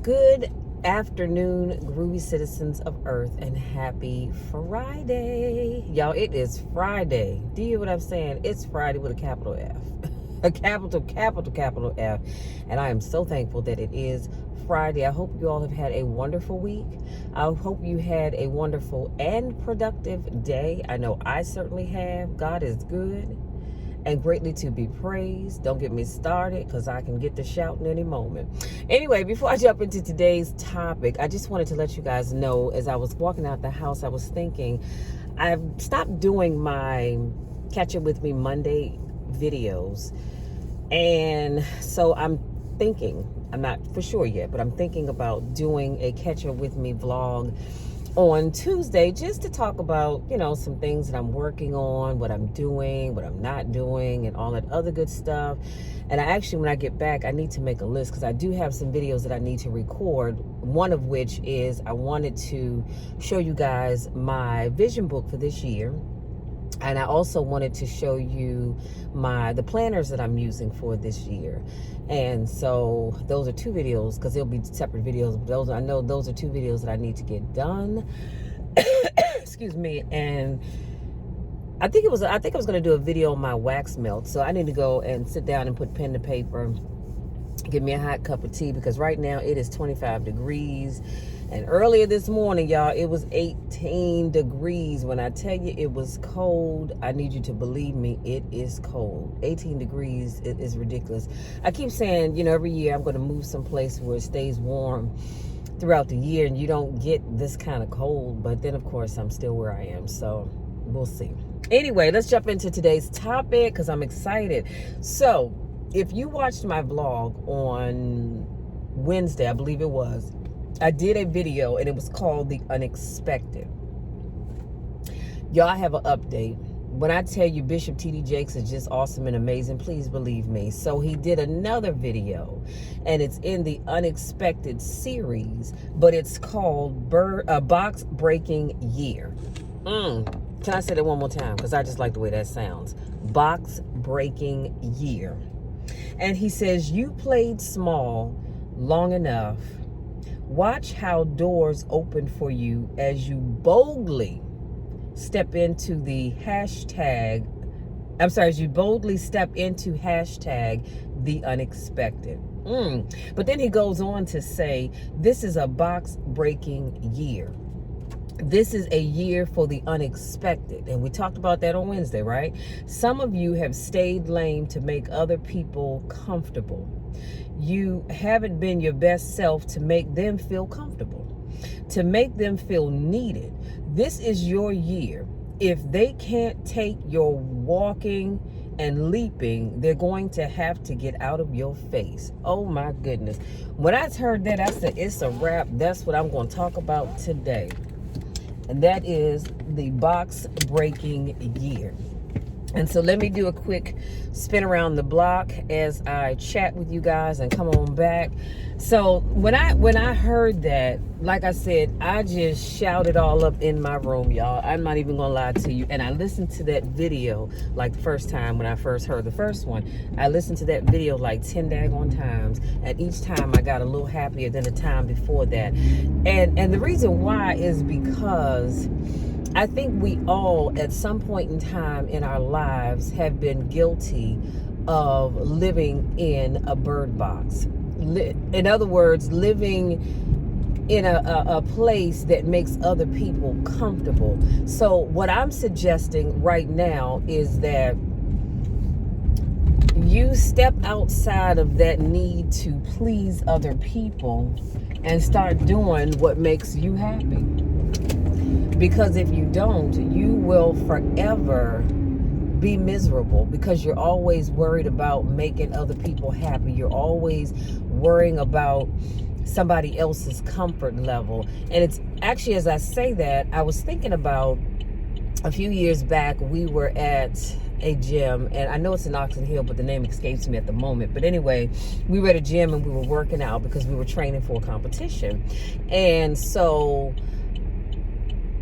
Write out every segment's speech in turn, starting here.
Good afternoon, groovy citizens of Earth, and happy Friday. Y'all, it is Friday. Do you hear what I'm saying? It's Friday with a capital F. A capital F. And I am so thankful that it is Friday. I hope you all have had a wonderful week. I hope you had a wonderful and productive day. I know I certainly have. God is good and greatly to be praised. Don't get me started because I can get to shouting any moment. Anyway, before I jump into today's topic, I just wanted to let you guys know, as I was walking out the house, I was thinking, I've stopped doing my Catch Up With Me Monday videos. And so I'm thinking, I'm not for sure yet, but I'm thinking about doing a Catch Up With Me vlog on Tuesday, just to talk about, some things that I'm working on, what I'm doing, what I'm not doing, and all that other good stuff. And when I get back, I need to make a list because I do have some videos that I need to record. One of which is I wanted to show you guys my vision book for this year. And I also wanted to show you the planners that I'm using for this year. And so those are two videos, because they'll be separate videos. I know those are two videos that I need to get done. Excuse me. And I think I was going to do a video on my wax melt. So I need to go and sit down and put pen to paper, get me a hot cup of tea, because right now it is 25 degrees. And earlier this morning, y'all, it was 18 degrees. When I tell you it was cold, I need you to believe me, it is cold. 18 degrees is ridiculous. I keep saying, every year I'm going to move someplace where it stays warm throughout the year and you don't get this kind of cold. But then, of course, I'm still where I am. So we'll see. Anyway, let's jump into today's topic because I'm excited. So if you watched my vlog on Wednesday, I believe it was, I did a video and it was called The Unexpected. Y'all, have an update. When I tell you Bishop T.D. Jakes is just awesome and amazing, please believe me. So he did another video and it's in the Unexpected series, but it's called Box Breaking Year. Can I say that one more time? Because I just like the way that sounds. Box Breaking Year. And he says, you played small long enough. Watch how doors open for you as you boldly step into the hashtag the unexpected. But then he goes on to say, this is a box breaking year. This is a year for the unexpected. And we talked about that on Wednesday, right? Some of you have stayed lame to make other people comfortable. You haven't been your best self to make them feel comfortable, to make them feel needed. This is your year. If they can't take your walking and leaping, they're going to have to get out of your face. Oh my goodness. When I heard that, I said, it's a wrap. That's what I'm going to talk about today. And that is the box breaking year. And so let me do a quick spin around the block as I chat with you guys and come on back. So when I heard that, like I said, I just shouted all up in my room, y'all. I'm not even gonna lie to you. And I listened to that video like the first time when I first heard the first one. I listened to that video like 10 daggone times. And each time I got a little happier than the time before that. And the reason why is because I think we all, at some point in time in our lives, have been guilty of living in a bird box. In other words, living in a place that makes other people comfortable. So what I'm suggesting right now is that you step outside of that need to please other people and start doing what makes you happy. Because if you don't, you will forever be miserable because you're always worried about making other people happy. You're always worrying about somebody else's comfort level. And it's actually, as I say that, I was thinking about a few years back, we were at a gym, and I know it's in Oxon Hill, but the name escapes me at the moment. But anyway, we were at a gym and we were working out because we were training for a competition. And so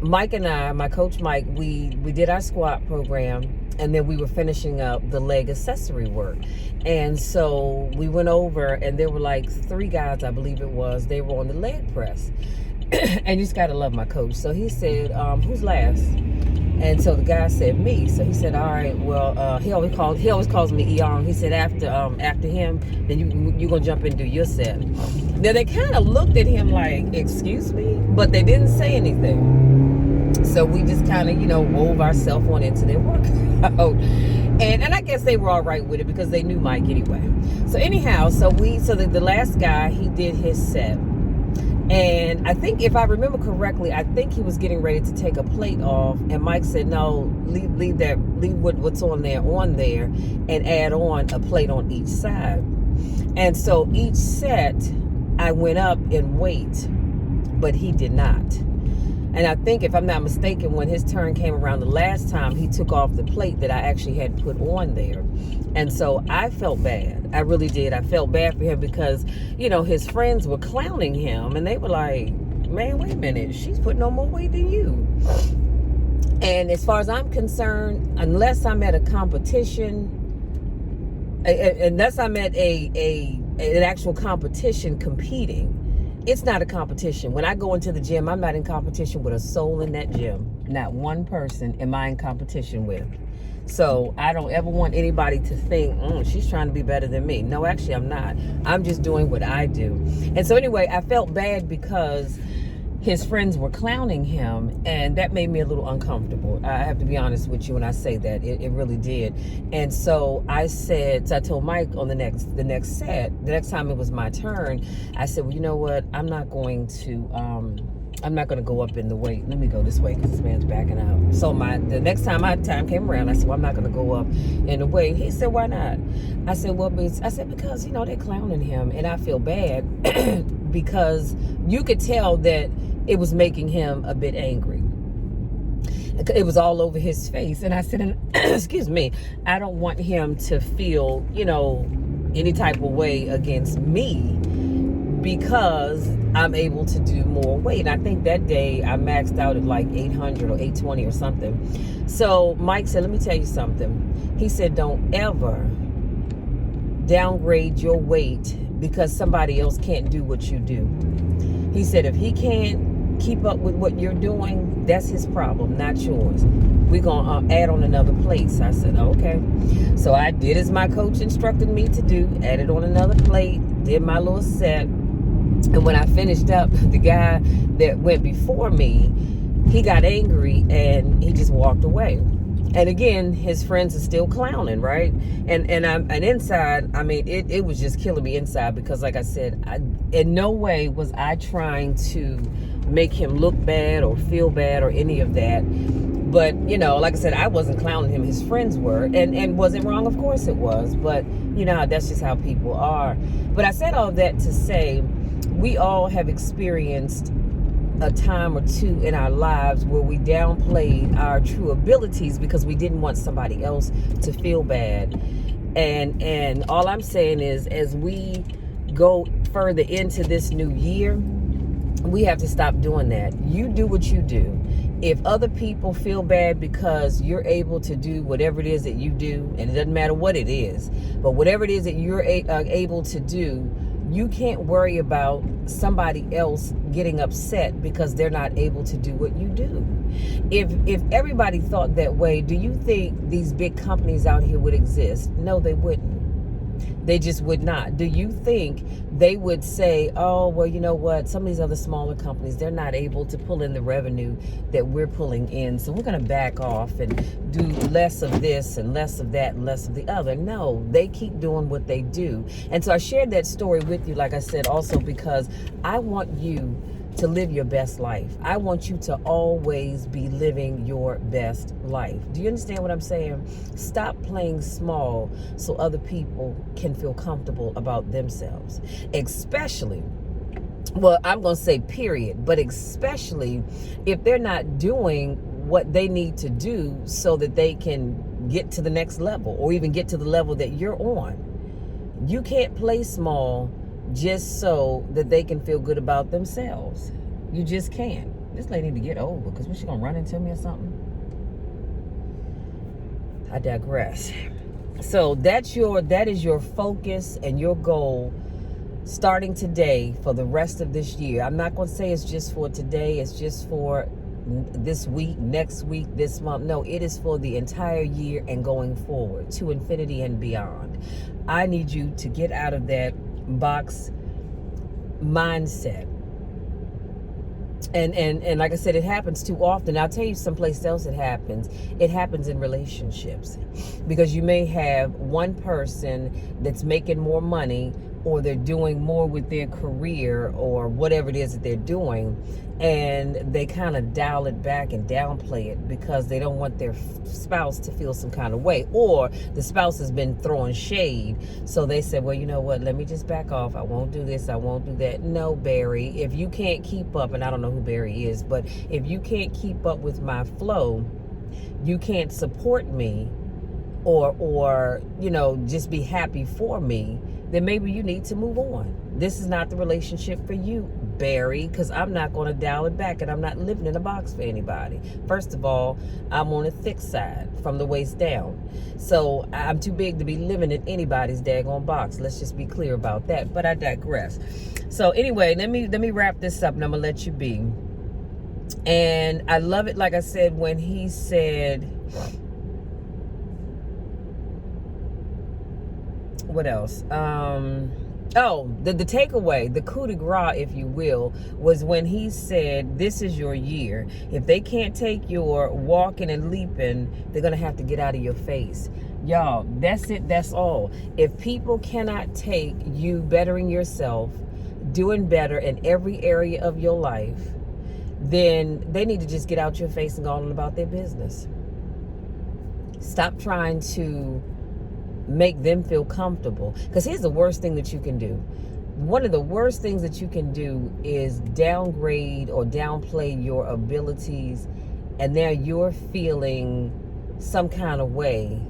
Mike and I, my coach Mike, we did our squat program, and then we were finishing up the leg accessory work. And so we went over, and there were like 3 guys, I believe it was. They were on the leg press. And you just got to love my coach. So he said, who's last? And so the guy said, me. So he said, all right, well, he always calls me Eon. He said, after him, then you're going to jump and do your set. Now, they kind of looked at him like, excuse me? But they didn't say anything. So we just kind of, wove ourselves on into their workout. And I guess they were all right with it because they knew Mike anyway. So anyhow, the last guy, he did his set. And I think, if I remember correctly, I think he was getting ready to take a plate off, and Mike said, no, leave what's on there, and add on a plate on each side. And so each set, I went up in weight, but he did not. And I think, if I'm not mistaken, when his turn came around the last time, he took off the plate that I actually had put on there. And so I felt bad. I really did. I felt bad for him because, his friends were clowning him. And they were like, man, wait a minute. She's putting on more weight than you. And as far as I'm concerned, unless I'm at a competition, unless I'm at an actual competition competing, it's not a competition. When I go into the gym, I'm not in competition with a soul in that gym. Not one person am I in competition with. So I don't ever want anybody to think, she's trying to be better than me. No, actually, I'm not. I'm just doing what I do. And so anyway, I felt bad because his friends were clowning him, and that made me a little uncomfortable. I have to be honest with you when I say that. It really did. And so I told Mike on the next set, the next time it was my turn, I said, well, you know what? I'm not going to go up in the weight. Let me go this way because this man's backing out. So the next time my time came around, I said, well, I'm not going to go up in the weight. He said, why not? I said, because, they're clowning him, and I feel bad because you could tell that it was making him a bit angry. It was all over his face. And I said, excuse me, I don't want him to feel, any type of way against me because I'm able to do more weight. And I think that day I maxed out at like 800 or 820 or something. So Mike said, let me tell you something. He said, don't ever downgrade your weight because somebody else can't do what you do. He said, if he can't keep up with what you're doing, that's his problem, not yours. We're going to add on another plate. I said, okay. So I did as my coach instructed me to do, added on another plate, did my little set. And when I finished up, the guy that went before me, he got angry and he just walked away. And again, his friends are still clowning, right? And inside, it was just killing me inside because, like I said, in no way was I trying to make him look bad or feel bad or any of that. But, like I said, I wasn't clowning him. His friends were. And was it wrong? Of course it was. But, that's just how people are. But I said all that to say we all have experienced a time or two in our lives where we downplayed our true abilities because we didn't want somebody else to feel bad. And all I'm saying is, as we go further into this new year, we have to stop doing that. You do what you do. If other people feel bad because you're able to do whatever it is that you do, and it doesn't matter what it is, but whatever it is that you're able to do, you can't worry about somebody else getting upset because they're not able to do what you do. If everybody thought that way, do you think these big companies out here would exist? No, they wouldn't. They just would not. Do you think they would say, oh, well, you know what? Some of these other smaller companies, they're not able to pull in the revenue that we're pulling in. So we're going to back off and do less of this and less of that and less of the other. No, they keep doing what they do. And so I shared that story with you, like I said, also because I want you to live your best life. I want you to always be living your best life. Do you understand what I'm saying? Stop playing small so other people can feel comfortable about themselves. Especially, well, I'm going to say period, but especially if they're not doing what they need to do so that they can get to the next level or even get to the level that you're on. You can't play small just so that they can feel good about themselves. You just can't. This lady need to get over because was she gonna run into me or something? I digress. So that is your focus and your goal starting today for the rest of this year. I'm not going to say it's just for today, it's just for this week, next week, this month. No, it is for the entire year and going forward to infinity and beyond. I need you to get out of that box mindset. And like I said, it happens too often. I'll tell you someplace else it happens. It happens in relationships, because you may have one person that's making more money, or they're doing more with their career, or whatever it is that they're doing, and they kind of dial it back and downplay it because they don't want their spouse to feel some kind of way, or the spouse has been throwing shade, so they said, well, you know what, let me just back off. I won't do this, I won't do that. No, Barry, if you can't keep up, and I don't know who Barry is, but if you can't keep up with my flow, you can't support me, or just be happy for me, then maybe you need to move on. This is not the relationship for you, Barry, because I'm not going to dial it back, and I'm not living in a box for anybody. First of all, I'm on the thick side from the waist down. So I'm too big to be living in anybody's daggone box. Let's just be clear about that. But I digress. So anyway, let me wrap this up, and I'm going to let you be. And I love it, like I said, when he said, what else? The takeaway, the coup de grace, if you will, was when he said, this is your year. If they can't take your walking and leaping, they're going to have to get out of your face. Y'all, that's it. That's all. If people cannot take you bettering yourself, doing better in every area of your life, then they need to just get out your face and go on about their business. Stop trying to make them feel comfortable. Because here's the worst thing that you can do. One of the worst things that you can do is downgrade or downplay your abilities, and now you're feeling some kind of way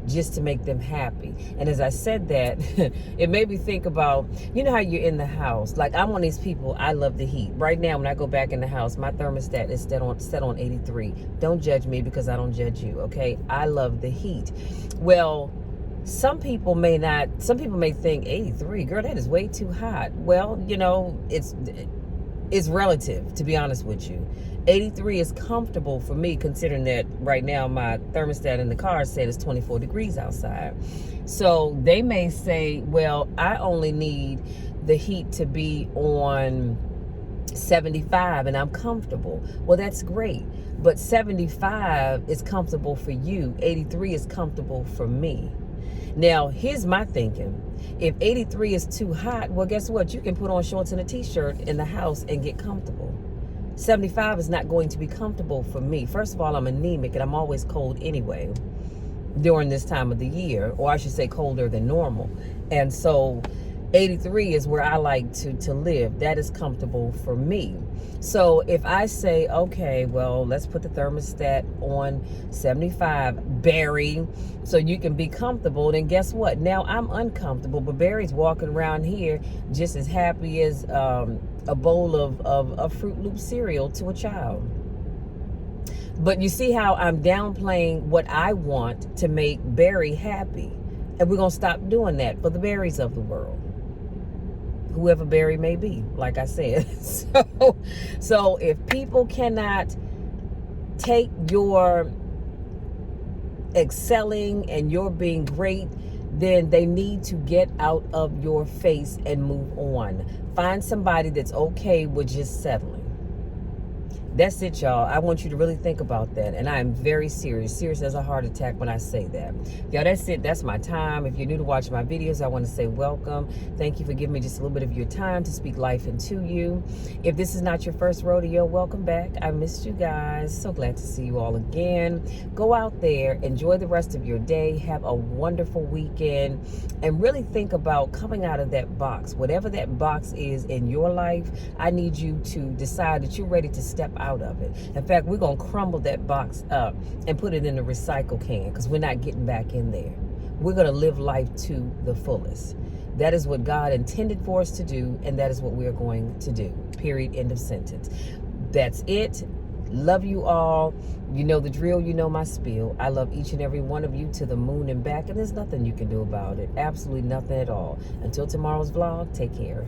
just to make them happy. And as I said that, it made me think about, how you're in the house. Like, I'm one of these people, I love the heat. Right now, when I go back in the house, my thermostat is set on 83. Don't judge me, because I don't judge you, okay? I love the heat. Well, some people may think 83, girl, that is way too hot. Well, it's relative, to be honest with you. 83 is comfortable for me, considering that right now my thermostat in the car said it's 24 degrees outside. So they may say, well, I only need the heat to be on 75 and I'm comfortable. Well, that's great. But 75 is comfortable for you. 83 is comfortable for me. Now, here's my thinking. If 83 is too hot, well, guess what? You can put on shorts and a t-shirt in the house and get comfortable. 75 is not going to be comfortable for me. First of all, I'm anemic and I'm always cold anyway during this time of the year, or I should say colder than normal. And so 83 is where I like to live. That is comfortable for me. So if I say, okay, well, let's put the thermostat on 75, Barry, so you can be comfortable, then guess what? Now I'm uncomfortable, but Barry's walking around here just as happy as a bowl of Fruit Loop cereal to a child. But you see how I'm downplaying what I want to make Barry happy. And we're going to stop doing that for the Barrys of the world. Whoever Barry may be, like I said. So if people cannot take your excelling and your being great, then they need to get out of your face and move on. Find somebody that's okay with just settling. That's it, y'all. I want you to really think about that. And I am very serious as a heart attack when I say that. Y'all, that's it. That's my time. If you're new to watch my videos, I want to say welcome. Thank you for giving me just a little bit of your time to speak life into you. If this is not your first rodeo, welcome back. I missed you guys. So glad to see you all again. Go out there, enjoy the rest of your day. Have a wonderful weekend. And really think about coming out of that box. Whatever that box is in your life, I need you to decide that you're ready to step out of it. In fact, we're going to crumble that box up and put it in the recycle can, because we're not getting back in there. We're going to live life to the fullest. That is what God intended for us to do, and that is what we're going to do. Period. End of sentence. That's it. Love you all. You know the drill. You know my spiel. I love each and every one of you to the moon and back, and there's nothing you can do about it. Absolutely nothing at all. Until tomorrow's vlog, take care.